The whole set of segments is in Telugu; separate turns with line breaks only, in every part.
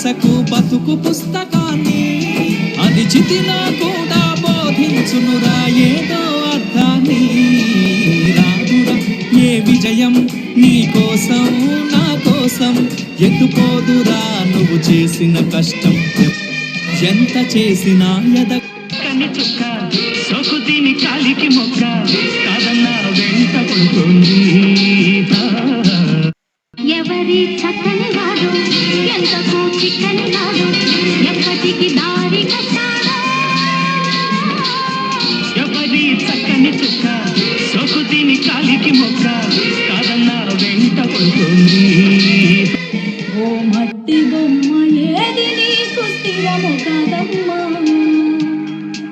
మనసకు బతుకు పుస్తకాన్ని అది చితిలో కూడా బోధించునురా ఏదో అర్థాన్ని. రాదురా ఏ విజయం నీ కోసం నా కోసం ఎత్తుకోదురా నువ్వు చేసిన కష్టం ఎంత చేసినా ఎద
చుక్క సొకు దీని కాలికి మొక్క కాదన్నా వెంట పడుతుంది.
ఎవరి చక్కని వాడు ఎంతకు చిక్కని వాడు ఎప్పటికి దారి కట్టాడు.
ఎవరి చక్కని చుక్క సొకు దీని కాలికి మొక్క కాదన్నా వెంట పడుతుంది.
ఓ మట్టి బొమ్మ ఏది నీకు స్థిరము కాదమ్మా,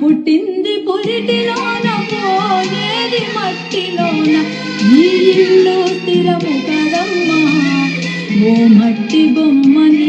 పుట్టింది పురిటిలోన పోయేది మట్టిలోన, ఈ ఇల్లు స్థిరము కదమ్మా. ఓ మట్టి బొమ్మని